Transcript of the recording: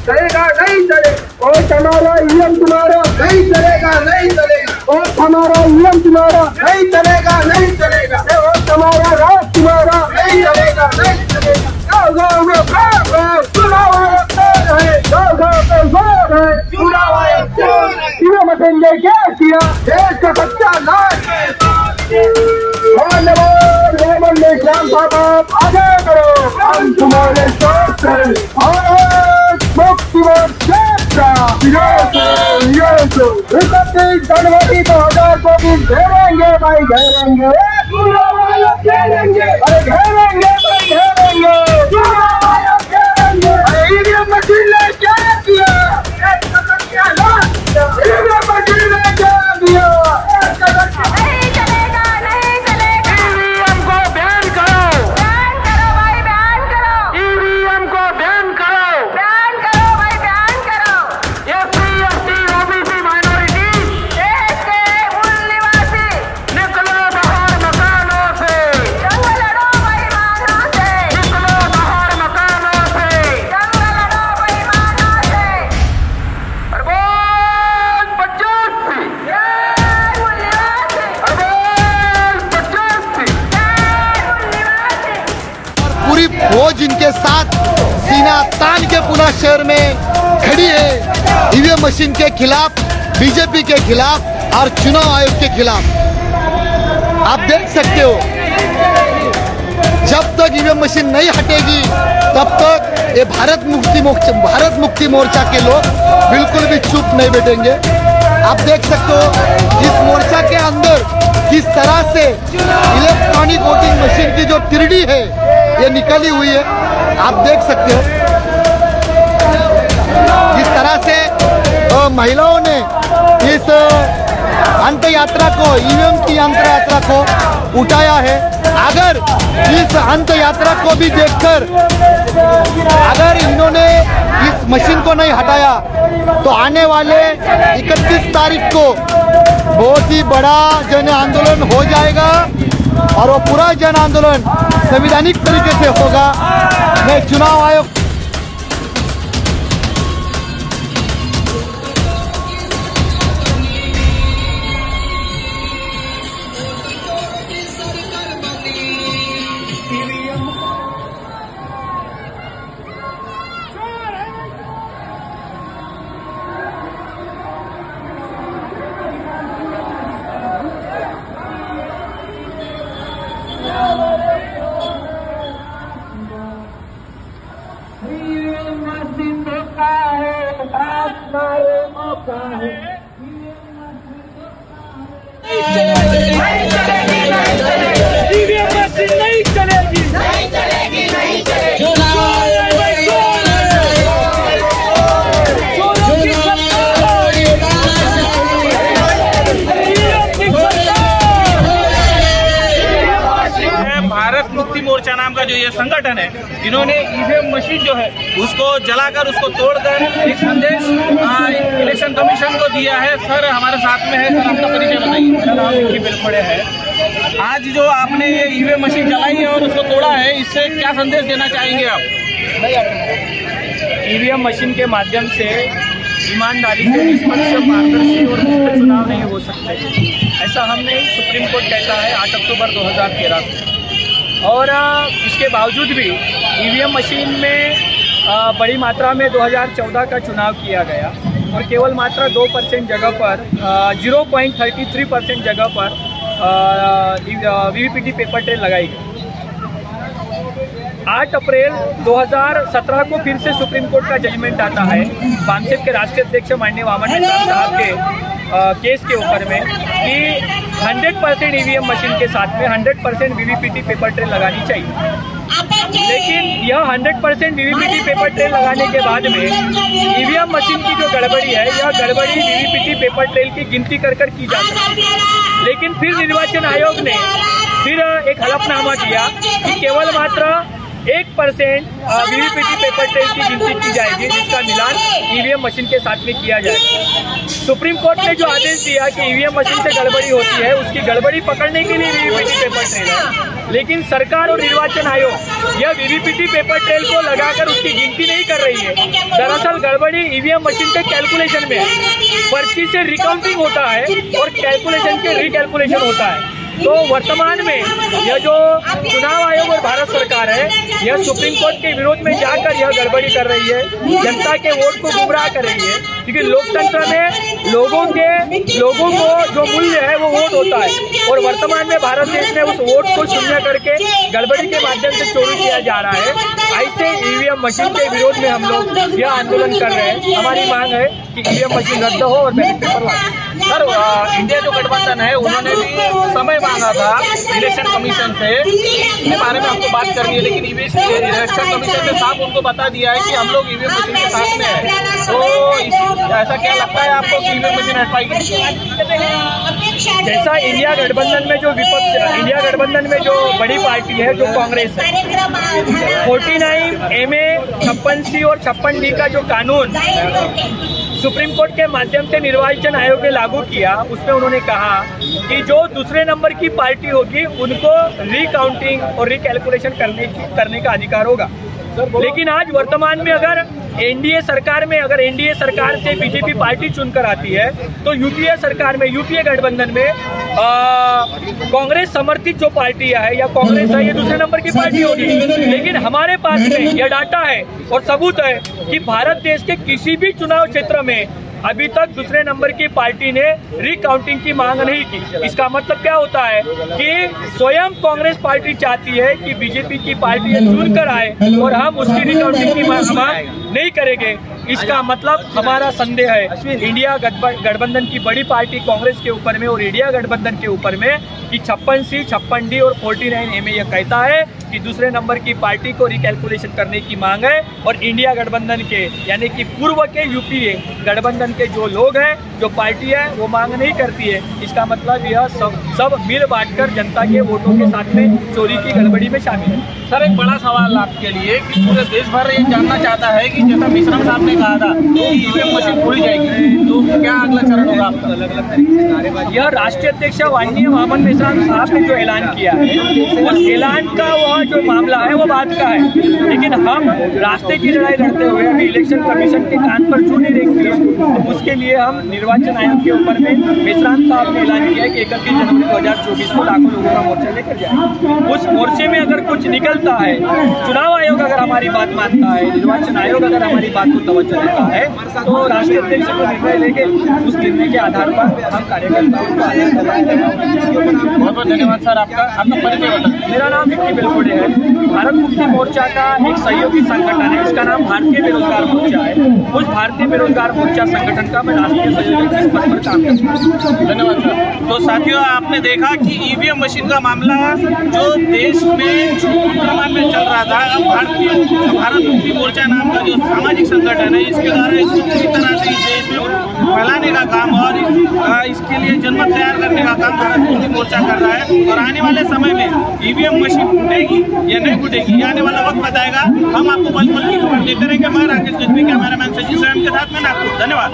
चलेगा नहीं चलेगा। वोट हमारा ईएम तुम्हारा नहीं चलेगा नहीं चलेगा। वोट हमारा ईएम तुम्हारा नहीं चलेगा नहीं चलेगा। वोट हमारा राज तुम्हारा नहीं चलेगा नहीं चलेगा। गाँव में भाग है, चुनाव आयोग चोर है, गाँव पे जोर है, चुनाव आयोग चोर है। ईवीएम मशीन ने क्या किया, देश का सच्चा नाश है। श्याम साहब आगे करो, हम तुम्हारे साथ हैं। मुक्ति मोर्चा 31 जनवरी 2024 घेरेंगे भाई घेरेंगे, घेरेंगे अरे घेरेंगे भाई घेरेंगे, ईवीएम मशीन ने क्या किया, ईवीएम मशीन ने क्या किया। वो जिनके साथ सीना तान के पुणे शहर में खड़ी है ईवीएम मशीन के खिलाफ, बीजेपी के खिलाफ और चुनाव आयोग के खिलाफ। आप देख सकते हो जब तक ईवीएम मशीन नहीं हटेगी तब तक ये भारत मुक्ति मोर्चा के लोग बिल्कुल भी चुप नहीं बैठेंगे। आप देख सकते हो इस मोर्चा के अंदर किस तरह से इलेक्ट्रॉनिक वोटिंग मशीन की जो तिरडी है ये निकली हुई है। आप देख सकते हो जिस तरह से महिलाओं ने इस अंत यात्रा को, ईवीएम की अंत यात्रा को उठाया है। अगर इस अंत यात्रा को भी देखकर अगर इन्होंने इस मशीन को नहीं हटाया तो आने वाले 31 तारीख को बहुत ही बड़ा जन आंदोलन हो जाएगा और वो पूरा जन आंदोलन संवैधानिक तरीके से होगा। मैं चुनाव आयोग भारत मुक्ति मोर्चा नाम का जो ये संगठन है, इन्होंने ईवीएम मशीन जो है उसको जलाकर, उसको तोड़कर एक संदेश इलेक्शन कमीशन को दिया है। सर हमारे साथ में है, सर आपका परिचय बताइए। मेरा नाम विक्की बेलखोड़े है। आज जो आपने ये ईवीएम मशीन जलाई है और उसको तोड़ा है, इससे क्या संदेश देना चाहेंगे आप? ईवीएम मशीन के माध्यम से ईमानदारी से निष्पक्ष, पारदर्शी और मुक्त चुनाव नहीं हो सकते, ऐसा हमने सुप्रीम कोर्ट कहता है 8 अक्टूबर 2013 को। और इसके बावजूद भी ईवीएम मशीन में बड़ी मात्रा में 2014 का चुनाव किया गया और केवल मात्र 2% जगह पर 0.33% जगह पर वीवीपीटी पेपर ट्रेल लगाई गई। 8 अप्रैल 2017 को फिर से सुप्रीम कोर्ट का जजमेंट आता है बामसेफ के राष्ट्रीय अध्यक्ष माननीय वामन निषाद साहब के केस के ऊपर में कि 100% ईवीएम मशीन के साथ में 100% वीवीपीटी पेपर ट्रेल लगानी चाहिए। लेकिन यह 100% वीवीपीटी पेपर ट्रेल लगाने के बाद में ईवीएम मशीन की जो गड़बड़ी है, यह गड़बड़ी वीवीपीटी पेपर ट्रेल की गिनती कर की जा सकती है। लेकिन फिर निर्वाचन आयोग ने फिर एक हलफनामा दिया कि केवल मात्र 1% वीवीपीटी पेपर ट्रेल की गिनती की जाएगी, जिसका मिलान ईवीएम मशीन के साथ में किया जाएगा। सुप्रीम कोर्ट ने जो आदेश दिया कि ईवीएम मशीन से गड़बड़ी होती है, उसकी गड़बड़ी पकड़ने के लिए वीवीपीटी पेपर ट्रेल है, लेकिन सरकार और निर्वाचन आयोग यह वीवीपीटी पेपर ट्रेल को लगाकर उसकी गिनती नहीं कर रही है। दरअसल गड़बड़ी ईवीएम मशीन के कैलकुलेशन में है। पर्ची से रिकाउंटिंग होता है और कैलकुलेशन से रिकैलकुलेशन होता है। तो वर्तमान में यह जो चुनाव आयोग और भारत सरकार है, यह सुप्रीम कोर्ट के विरोध में जाकर यह गड़बड़ी कर रही है, जनता के वोट को गुमराह कर रही है। क्योंकि लोकतंत्र में लोगों को जो मूल्य है वो वोट होता है, और वर्तमान में भारत देश में उस वोट को शून्य करके गड़बड़ी के माध्यम से चोरी किया जा रहा है। ऐसे ईवीएम मशीन के विरोध में हम लोग यह आंदोलन कर रहे हैं। हमारी मांग है कि ईवीएम मशीन रद्द हो और बैलेट पेपर लाए। सर, इंडिया जो गठबंधन है उन्होंने भी समय मांगा था इलेक्शन कमीशन से, इसके बारे में हमको बात करनी है, लेकिन इलेक्शन कमीशन ने साफ उनको बता दिया है कि हम लोग ईवीएम मशीन के साथ में है। तो ऐसा क्या लगता है आपको कि ईवीएम मशीन हट पाएगी? जैसा इंडिया गठबंधन में जो विपक्ष, इंडिया गठबंधन में जो बड़ी पार्टी है जो कांग्रेस है, 49A, 56C और 56D का जो कानून सुप्रीम कोर्ट के माध्यम से निर्वाचन आयोग ने लागू किया, उसमें उन्होंने कहा कि जो दूसरे नंबर की पार्टी होगी उनको रिकाउंटिंग और रिकैलकुलेशन करने का अधिकार होगा। लेकिन आज वर्तमान में अगर एनडीए सरकार से बीजेपी पार्टी चुनकर आती है, तो यूपीए सरकार में, यूपीए गठबंधन में कांग्रेस समर्थित जो पार्टियां है या कांग्रेस है, ये दूसरे नंबर की पार्टी होगी। लेकिन हमारे पास में यह डाटा है और सबूत है कि भारत देश के किसी भी चुनाव क्षेत्र में अभी तक दूसरे नंबर की पार्टी ने रिकाउंटिंग की मांग नहीं की। इसका मतलब क्या होता है कि स्वयं कांग्रेस पार्टी चाहती है कि बीजेपी की पार्टी चुनकर आए और हम उसकी रिकाउंटिंग की मांग नहीं करेंगे। इसका मतलब हमारा संदेह है इंडिया गठबंधन की बड़ी पार्टी कांग्रेस के ऊपर में और इंडिया गठबंधन के ऊपर में कि 56C, 56D और 49A में यह कहता है कि दूसरे नंबर की पार्टी को रिकैलकुलेशन करने की मांग है, और इंडिया गठबंधन के यानी कि पूर्व के यूपीए गठबंधन के जो लोग हैं, जो पार्टी है, वो मांग नहीं करती है। इसका मतलब यह सब मिल बांटकर जनता के वोटों के साथ में चोरी की गड़बड़ी में शामिल है। सर, एक बड़ा सवाल आपके लिए कि पूरे देश भर ये जानना चाहता है कि जैसा मिश्रम साहब ने कहा था कि ईवीएम मशीन खोली जाएगी, तो क्या अगला चरण होगा आपका? अलग-अलग तरीके से नारेबाजी। यह राष्ट्रीय अध्यक्ष माननीय वामन मिश्रम साहब ने जो ऐलान किया है, उस ऐलान का वह जो मामला है वो बात का है, लेकिन हम रास्ते की लड़ाई लड़ते हुए अभी इलेक्शन कमीशन के कान पर छू नहीं देखते हैं। तो उसके लिए हम निर्वाचन आयोग के ऊपर में मिश्राम साहब ने ऐलान किया है कि 31 जनवरी 2024 को लाखों लोगों का मोर्चा लेकर जाएंगे। उस मोर्चे में अगर कुछ निकलता है, चुनाव आयोग अगर हमारी बात मानता है, निर्वाचन आयोग अगर हमारी बात को तवज्जो देता है, तो राष्ट्रीय अध्यक्ष को निर्णय लेके उस निर्णय के आधार पर हम कार्यकर्ताओं को बहुत बहुत धन्यवाद सर। आपका परिचय बताइए। मेरा नाम विक्की बेलखोड़े है। भारत मुक्ति मोर्चा का एक सहयोगी संगठन है, इसका नाम भारतीय बेरोजगार मोर्चा है। उस भारतीय बेरोजगार मोर्चा संगठन का मैं राष्ट्रीय सहयोगी इस पद पर काम करता हूँ। धन्यवाद सर। तो साथियों, आपने देखा कि ईवीएम मशीन का मामला जो देश में प्रमाण में चल रहा था, अब भारत मुक्ति मोर्चा नाम का जो सामाजिक संगठन है, इसके द्वारा इसको पूरी तरह से इस देश में फैलाने का काम और इसके लिए जनमत तैयार करने का काम भारत मुक्ति मोर्चा कर रहा है। और आने वाले समय में ईवीएम मशीन फूटेगी या नहीं फूटेगी, आने वाला वक्त बताएगा। हम आपको पल पल की खबर देते रहेंगे। मैं राकेश गजबी, कैमरामैन सचिव स्वयं के साथ में नागपुर। धन्यवाद।